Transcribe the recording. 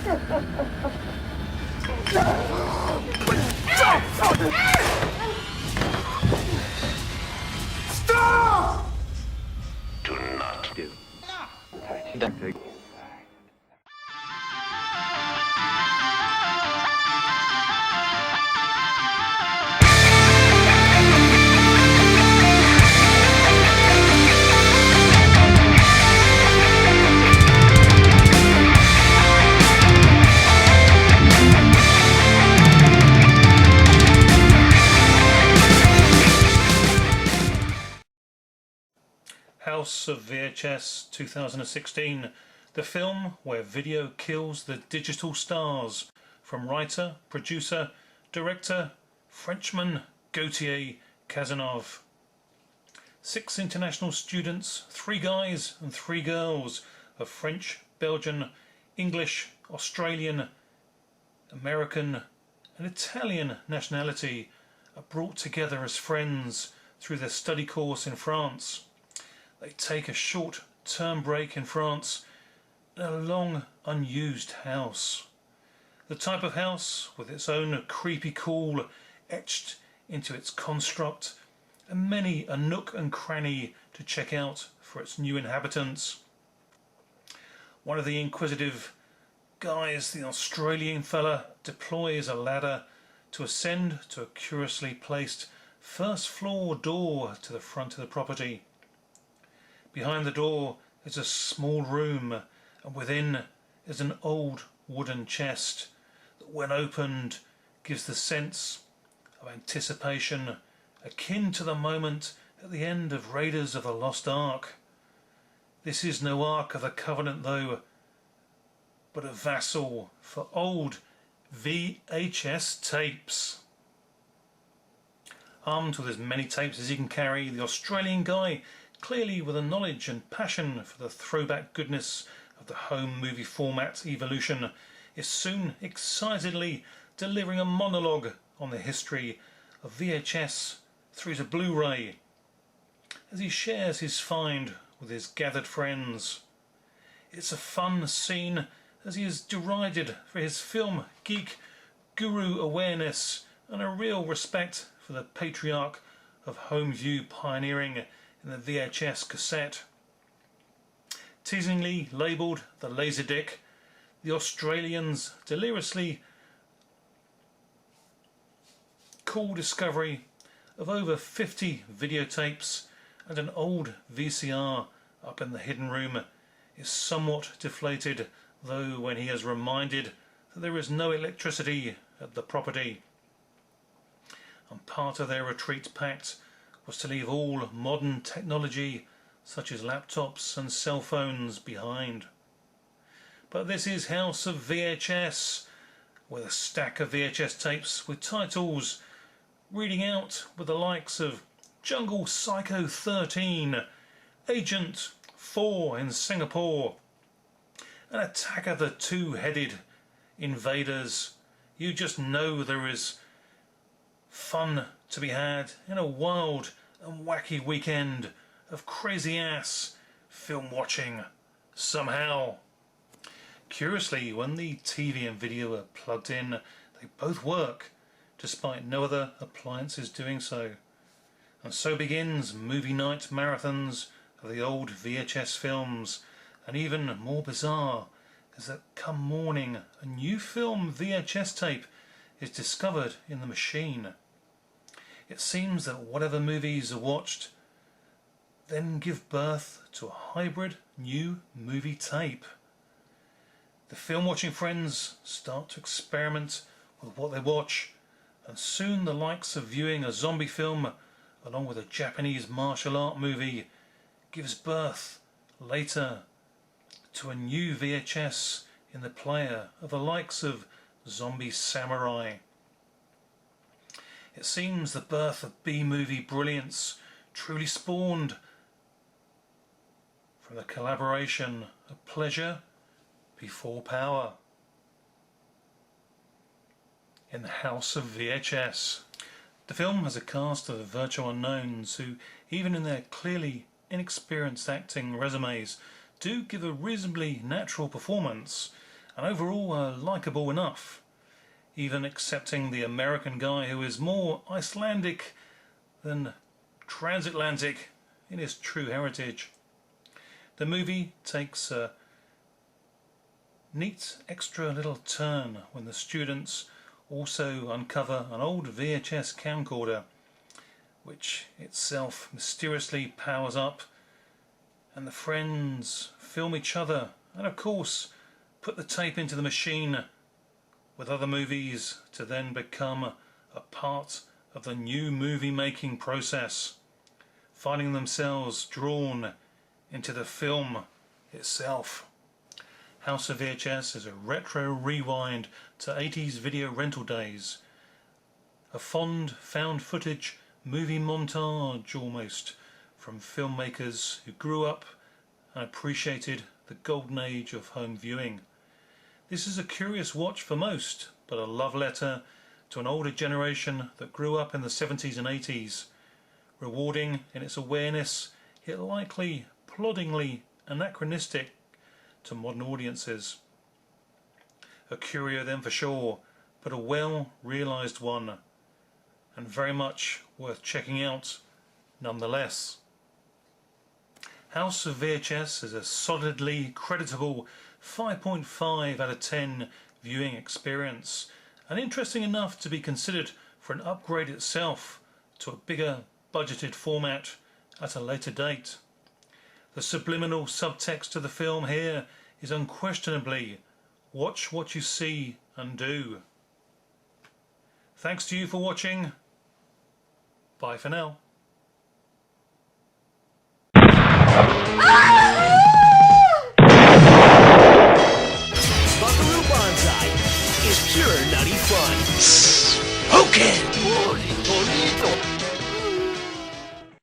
Stop! Do not do. House of VHS 2016, the film where video kills the digital stars, from writer, producer, director, Frenchman Gauthier Cazeneuve. 6 international students, 3 guys and 3 girls of French, Belgian, English, Australian, American and Italian nationality are brought together as friends through their study course in France. They take a short term break in France in a long unused house. The type of house with its own creepy cool etched into its construct, and many a nook and cranny to check out for its new inhabitants. One of the inquisitive guys, the Australian fella, deploys a ladder to ascend to a curiously placed first floor door to the front of the property. Behind the door is a small room, and within is an old wooden chest that, when opened, gives the sense of anticipation akin to the moment at the end of Raiders of the Lost Ark. This is no Ark of the Covenant though, but a vassal for old VHS tapes. Armed with as many tapes as he can carry, the Australian guy, clearly with a knowledge and passion for the throwback goodness of the home movie format evolution, is soon excitedly delivering a monologue on the history of VHS through to Blu-ray, as he shares his find with his gathered friends. It's a fun scene as he is derided for his film geek guru awareness and a real respect for the patriarch of home view pioneering in the VHS cassette. Teasingly labelled the Laserdisc, the Australians' deliriously cool discovery of over 50 videotapes and an old VCR up in the hidden room is somewhat deflated, though, when he is reminded that there is no electricity at the property. And part of their retreat pact was to leave all modern technology such as laptops and cell phones behind. But this is House of VHS, with a stack of VHS tapes with titles reading out with the likes of Jungle Psycho 13, Agent 4 in Singapore, and Attack of the Two-Headed Invaders. You just know there is fun to be had in a wild and wacky weekend of crazy ass film watching somehow. Curiously, when the TV and video are plugged in, they both work, despite no other appliances doing so. And so begins movie night marathons of the old VHS films, and even more bizarre is that come morning a new film VHS tape is discovered in the machine. It seems that whatever movies are watched then give birth to a hybrid new movie tape. The film watching friends start to experiment with what they watch, and soon the likes of viewing a zombie film along with a Japanese martial art movie gives birth later to a new VHS in the player of the likes of Zombie Samurai. It seems the birth of B-movie brilliance truly spawned from the collaboration of pleasure before power in the House of VHS. The film has a cast of virtual unknowns who, even in their clearly inexperienced acting resumes, do give a reasonably natural performance, and overall likeable enough, even accepting the American guy who is more Icelandic than transatlantic in his true heritage. The movie takes a neat extra little turn when the students also uncover an old VHS camcorder, which itself mysteriously powers up, and the friends film each other and of course put the tape into the machine with other movies to then become a part of the new movie making process, finding themselves drawn into the film itself. House of VHS is a retro rewind to 80s video rental days, a fond found footage movie montage almost from filmmakers who grew up and appreciated the golden age of home viewing. This is a curious watch for most, but a love letter to an older generation that grew up in the 70s and 80s, rewarding in its awareness, yet likely ploddingly anachronistic to modern audiences. A curio then for sure, but a well realised one, and very much worth checking out nonetheless. House of VHS is a solidly creditable 5.5 out of 10 viewing experience, and interesting enough to be considered for an upgrade itself to a bigger budgeted format at a later date. The subliminal subtext of the film here is unquestionably watch what you see and do. Thanks to you for watching. Bye for now. Buckaroo Banzai is pure nutty fun. Okay.